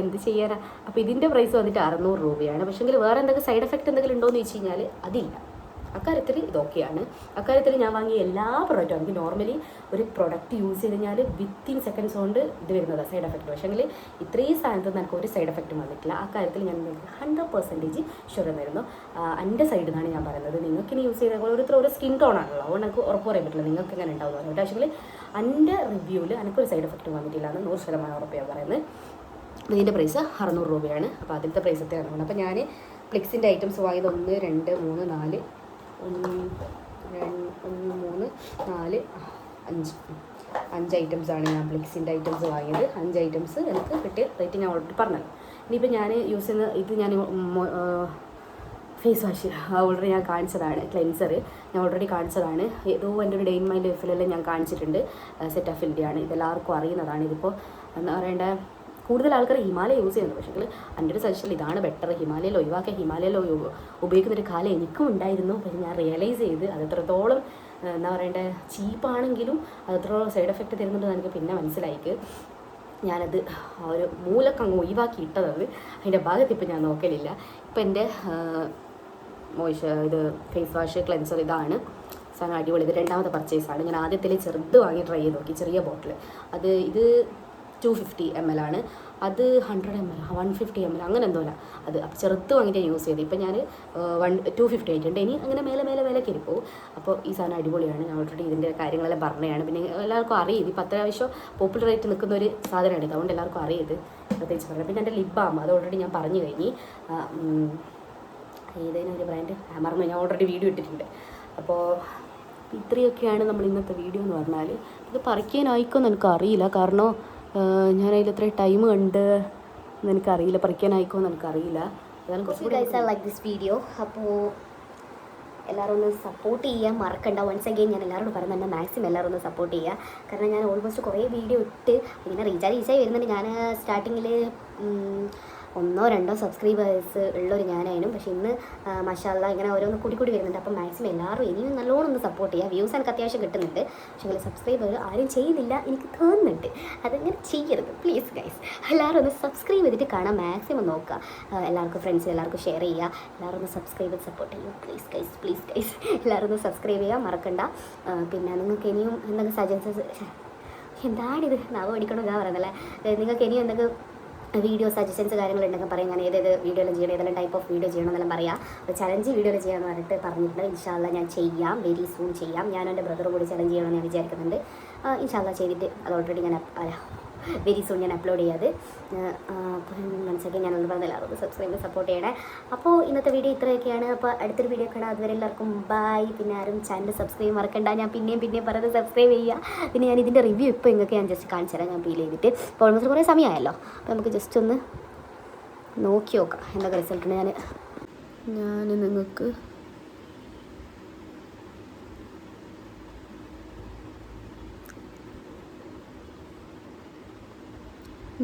എന്ത് ചെയ്യാനാ. അപ്പോൾ ഇതിൻ്റെ പ്രൈസ് വന്നിട്ട് 600 രൂപയാണ്. പക്ഷേങ്കിൽ വേറെ എന്തെങ്കിലും സൈഡ് എഫക്റ്റ് എന്തെങ്കിലും ഉണ്ടോ എന്ന് ചോദിച്ചു കഴിഞ്ഞാൽ അതില്ല. അക്കാര്യത്തിൽ ഇതൊക്കെയാണ്. അക്കാര്യത്തിൽ ഞാൻ വാങ്ങിയ എല്ലാ പ്രൊഡക്റ്റും, എനിക്ക് നോർമലി ഒരു പ്രൊഡക്റ്റ് യൂസ് ചെയ്ത് കഴിഞ്ഞാൽ വിത്തിൻ സെക്കൻഡ്സ് കൊണ്ട് ഇത് വരുന്നതാണ് സൈഡ് എഫക്റ്റ്. പക്ഷേങ്കിൽ ഇത്രയും സാധനത്തിൽ നിന്ന് എനിക്ക് ഒരു സൈഡ് എഫക്റ്റും വന്നിട്ടില്ല. ആ കാര്യത്തിൽ ഞാൻ 100% ഷുവർ വരുന്നു. എൻ്റെ സൈഡിൽ നിന്നാണ് ഞാൻ പറയുന്നത്. നിങ്ങൾക്ക് ഇനി യൂസ് ചെയ്ത ഓരോരുത്തർ ഓരോ സ്കിൻ ടോൺ ആണല്ലോ, അതുകൊണ്ട് എനിക്ക് ഉറപ്പ് പറയാൻ പറ്റില്ല നിങ്ങൾക്ക് എങ്ങനെ ഉണ്ടാവുന്നു. പക്ഷേ എൻ്റെ റിവ്യൂവിൽ എനിക്കൊരു സൈഡ് എഫക്റ്റ് വന്നിട്ടില്ല എന്ന് 100% ഉറപ്പ് ഞാൻ പറയുന്നത്. ഇതിൻ്റെ പ്രൈസ് 600 രൂപയാണ്. അപ്പോൾ അതിൻ്റെ പ്രൈസ് എത്രയാണ്. അപ്പോൾ ഞാൻ ഫ്ലെക്സിൻ്റെ ഐറ്റംസ് വാങ്ങിയത് 1, 2, 3, 4 1, 2, 3, 4, 5 ഐറ്റംസാണ് ഞാൻ ഫ്ലെക്സിൻ്റെ ഐറ്റംസ് വാങ്ങിയത്. 5 ഐറ്റംസ് എനിക്ക് കിട്ടിയ റേറ്റ് ഞാൻ ഓൾറെഡി പറഞ്ഞല്ലോ. ഇനിയിപ്പോൾ ഞാൻ യൂസ് ചെയ്യുന്ന ഇത് ഞാൻ ഫേസ് വാഷ് ഓൾറെഡി ഞാൻ കാണിച്ചതാണ്, ക്ലെൻസർ ഞാൻ ഓൾറെഡി കാണിച്ചതാണ്. ഏതോ എൻ്റെ ഒരു ഡേ ഇൻ മൈ ലൈഫിലെല്ലാം ഞാൻ കാണിച്ചിട്ടുണ്ട്. സെറ്റാഫിലിൻ്റെയാണ്, ഇതെല്ലാവർക്കും അറിയുന്നതാണ്. ഇതിപ്പോൾ എന്താ പറയേണ്ട, കൂടുതൽ ആൾക്കാർ ഹിമാലയ യൂസ് ചെയ്യുന്നത്. പക്ഷേ എൻ്റെ ഒരു സജഷൻ ഇതാണ് ബെറ്റർ. ഹിമാലയയിൽ ഒഴിവാക്കിയ ഹിമാലയയിൽ ഉപയോഗിക്കുന്നൊരു കാലം എനിക്കും ഉണ്ടായിരുന്നു. പക്ഷേ ഞാൻ റിയലൈസ് ചെയ്ത് അത് എത്രത്തോളം എന്താ പറയണ്ടേ ചീപ്പാണെങ്കിലും അത് എത്രത്തോളം സൈഡ് എഫക്റ്റ് തരുന്നുണ്ടെന്ന് എനിക്ക് പിന്നെ മനസ്സിലായിക്ക്. ഞാനത് ആ ഒരു മൂലക്ക് അങ്ങ് ഒഴിവാക്കി ഇട്ടത്. അതിൻ്റെ ഭാഗത്ത് ഇപ്പം ഞാൻ നോക്കലില്ല. ഇപ്പം എൻ്റെ ഇത് ഫേസ് വാഷ് ക്ലെൻസർ ഇതാണ് സാധനം. അടിപൊളി. ഇത് രണ്ടാമത്തെ പർച്ചേസാണ്. ഞാൻ ആദ്യത്തിൽ ചെറുത് വാങ്ങി ട്രൈ ചെയ്ത് നോക്കി, ചെറിയ ബോട്ടിൽ. ഇത് 250 ml ആണ്. അത് 100 ml 150 ml അങ്ങനെ എന്തോല അത്. അപ്പോൾ ചെറുത്ത് വാങ്ങിയിട്ട് യൂസ് ചെയ്ത് ഇപ്പം ഞാൻ 250 ആയിട്ടുണ്ട്. ഇനി അങ്ങനെ മേലെ വിലക്കരി പോകും. അപ്പോൾ ഈ സാധനം അടിപൊളിയാണ്. ഞാൻ ഓൾറെഡി ഇതിൻ്റെ കാര്യങ്ങളെല്ലാം പറഞ്ഞതാണ്. പിന്നെ എല്ലാവർക്കും അറിയും ഇപ്പം അത്യാവശ്യം പോപ്പുലറായിട്ട് നിൽക്കുന്ന ഒരു സാധനമാണ് ഇത്. അതുകൊണ്ട് എല്ലാവർക്കും അറിയത് പ്രത്യേകിച്ച് പറയാം. പിന്നെ എൻ്റെ ലിപ് ബാം അത് ഓൾറെഡി ഞാൻ പറഞ്ഞു കഴിഞ്ഞ്. ഏതെങ്കിലും ഒരു ബ്രാൻഡ് മറന്നു, ഞാൻ ഓൾറെഡി വീഡിയോ ഇട്ടിട്ടുണ്ട്. അപ്പോൾ ഇത്രയൊക്കെയാണ് നമ്മൾ ഇന്നത്തെ വീഡിയോ എന്ന് പറഞ്ഞാൽ. ഇത് പറിക്കാനായിക്കോന്ന് എനിക്കറിയില്ല, കാരണം ഞാൻ അതിൽ എത്ര ടൈം കണ്ട് എനിക്കറിയില്ല. പറിക്കാനായിക്കോന്ന് എനിക്കറിയില്ല. അതാണ് കുറച്ച് ലൈക്ക് ദിസ് വീഡിയോ. അപ്പോൾ എല്ലാവരും ഒന്ന് സപ്പോർട്ട് ചെയ്യാൻ മറക്കണ്ട. വൺസ് അഗെയിൻ ഞാൻ എല്ലാവരോടും പറയുന്നത് മാക്സിമം എല്ലാവരും ഒന്ന് സപ്പോർട്ട് ചെയ്യുക. കാരണം ഞാൻ ഓൾമോസ്റ്റ് കുറേ വീഡിയോ ഇട്ട് ഇങ്ങനെ റീചാർജ് വരുന്നുണ്ട്. ഞാൻ സ്റ്റാർട്ടിങ്ങിൽ 1-2 സബ്സ്ക്രൈബേഴ്സ് ഉള്ളൊരു ഞാനായിരുന്നു. പക്ഷേ ഇന്ന് മാഷാഅല്ലാഹ് ഇങ്ങനെ ഓരോന്ന് കൂടി വരുന്നുണ്ട്. അപ്പം മാക്സിമം എല്ലാവരും ഇനിയും നല്ലോണം ഒന്ന് സപ്പോർട്ട് ചെയ്യുക. വ്യൂസ് എനിക്ക് അത്യാവശ്യം കിട്ടുന്നുണ്ട്. പക്ഷേ സബ്സ്ക്രൈബർ ആരും ചെയ്യുന്നില്ല എനിക്ക് തോന്നുന്നുണ്ട്. അതങ്ങനെ ചെയ്യരുത് പ്ലീസ് ഗൈസ്. എല്ലാവരും ഒന്ന് സബ്സ്ക്രൈബ് ചെയ്തിട്ട് കാണാൻ മാക്സിമം നോക്കുക. എല്ലാവർക്കും ഫ്രണ്ട്സ് എല്ലാവർക്കും ഷെയർ ചെയ്യുക. എല്ലാവരും ഒന്ന് സബ്സ്ക്രൈബ് ചെയ്ത് സപ്പോർട്ട് ചെയ്യുക പ്ലീസ് ഗൈസ്. എല്ലാവരും ഒന്ന് സബ്സ്ക്രൈബ് ചെയ്യുക മറക്കണ്ട. പിന്നെ നിങ്ങൾക്ക് ഇനിയും എന്തെങ്കിലും സജഷൻസ് എന്താണിത് നാവ് പഠിക്കണം ഇതാ പറയുന്നല്ലേ. നിങ്ങൾക്ക് ഇനിയും എന്തെങ്കിലും വീഡിയോ സജഷൻസ് കാര്യങ്ങളുണ്ടെങ്കിൽ പറയാം. ഞാൻ ഏതേത് വീഡിയോയിൽ ചെയ്യണം, ഏതെല്ലാം ടൈപ്പ് ഓഫ് വീഡിയോ ചെയ്യണമെന്നെല്ലാം പറയാം. അപ്പോൾ ചലഞ്ച് വീഡിയോയിൽ ചെയ്യാമെന്ന് പറഞ്ഞിട്ട് പറഞ്ഞിട്ടുണ്ട്. ഇൻഷാ അല്ലാഹ് ഞാൻ ചെയ്യാം, വെരി സൂൺ ചെയ്യാം. ഞാനും എൻ്റെ ബ്രദറും കൂടി ചലഞ്ച് ചെയ്യണമെന്ന് ഞാൻ വിചാരിക്കുന്നുണ്ട്. ഇൻഷാ അല്ലാഹ് ചെയ്തിട്ട് അത് ഓൾറെഡി ഞാൻ വെരി സൂൺ ഞാൻ അപ്ലോഡ് ചെയ്യാത്. മനസ്സിലാക്കി ഞാനൊന്ന് പറഞ്ഞ എല്ലാവരും സബ്സ്ക്രൈബ് സപ്പോർട്ട് ചെയ്യണേ. അപ്പോൾ ഇന്നത്തെ വീഡിയോ ഇത്രയൊക്കെയാണ്. അപ്പോൾ അടുത്തൊരു വീഡിയോ കാണാം. അതുവരെ എല്ലാവർക്കും ബൈ. പിന്നെ ആരും ചാനൽ സബ്സ്ക്രൈബ് മറക്കണ്ട. ഞാൻ പിന്നെയും പറയുന്നത് സബ്സ്ക്രൈബ് ചെയ്യുക. പിന്നെ ഞാൻ ഇതിൻ്റെ റിവ്യൂ ഇപ്പോൾ നിങ്ങൾക്ക് ഞാൻ ജസ്റ്റ് കാണിച്ചു തരാം. ഞാൻ ഫീൽ ചെയ്തിട്ട് ഇപ്പോൾ ഓൾമോസ്റ്റ് കുറേ സമയമായല്ലോ. അപ്പോൾ നമുക്ക് ജസ്റ്റ് ഒന്ന് നോക്കി നോക്കാം എന്തൊക്കെ റിസൾട്ടുണ്ട്. ഞാൻ നിങ്ങൾക്ക്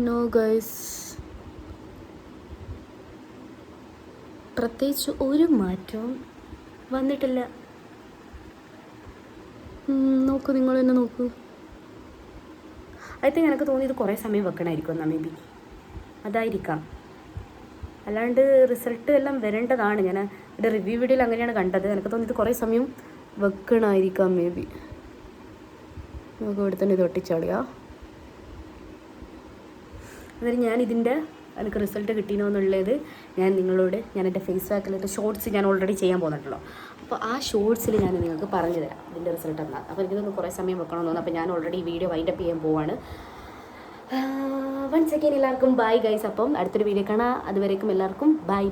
നോ ഗൈസ് പ്രത്യേകിച്ച് ഒരു മാറ്റവും വന്നിട്ടില്ല. നോക്കൂ, നിങ്ങൾ തന്നെ നോക്കൂ. ഐ തിങ്ക് എനിക്ക് തോന്നി ഇത് കുറേ സമയം വെക്കണമായിരിക്കും എന്നാൽ മേ ബി അതായിരിക്കാം. അല്ലാണ്ട് റിസൾട്ട് എല്ലാം വരേണ്ടതാണ്. ഞാൻ ഇവിടെ റിവ്യൂ വീഡിയോയിൽ അങ്ങനെയാണ് കണ്ടത്. എനിക്ക് തോന്നി ഇത് കുറേ സമയം വെക്കണമായിരിക്കാം മേ ബി. നമുക്ക് ഇവിടെ തന്നെ ഇത് ഒട്ടിച്ചാളിയാ. അതായത് ഞാൻ എനിക്ക് റിസൾട്ട് കിട്ടിയോ എന്നുള്ളത് ഞാൻ എൻ്റെ ഫേസ് പാക്കിലത്തെ ഷോർട്സ് ഞാൻ ഓൾറെഡി ചെയ്യാൻ പോകുന്നുണ്ടല്ലോ. അപ്പോൾ ആ ഷോർട്സിൽ ഞാൻ നിങ്ങൾക്ക് പറഞ്ഞു തരാം ഇതിൻ്റെ റിസൾട്ട് എന്നാൽ. അപ്പോൾ എനിക്കിതൊന്ന് കുറേ സമയം വെക്കണമെന്ന് തോന്നുന്നു. അപ്പോൾ ഞാൻ ഓൾറെഡി വീഡിയോ വൈൻഡപ്പ് ചെയ്യാൻ പോവാണ്. വൺസ് അഗൈൻ എല്ലാവർക്കും ബൈ ഗൈസ്. അപ്പം അടുത്തൊരു വീഡിയോ കാണാം. അതുവരേക്കും എല്ലാവർക്കും ബൈ.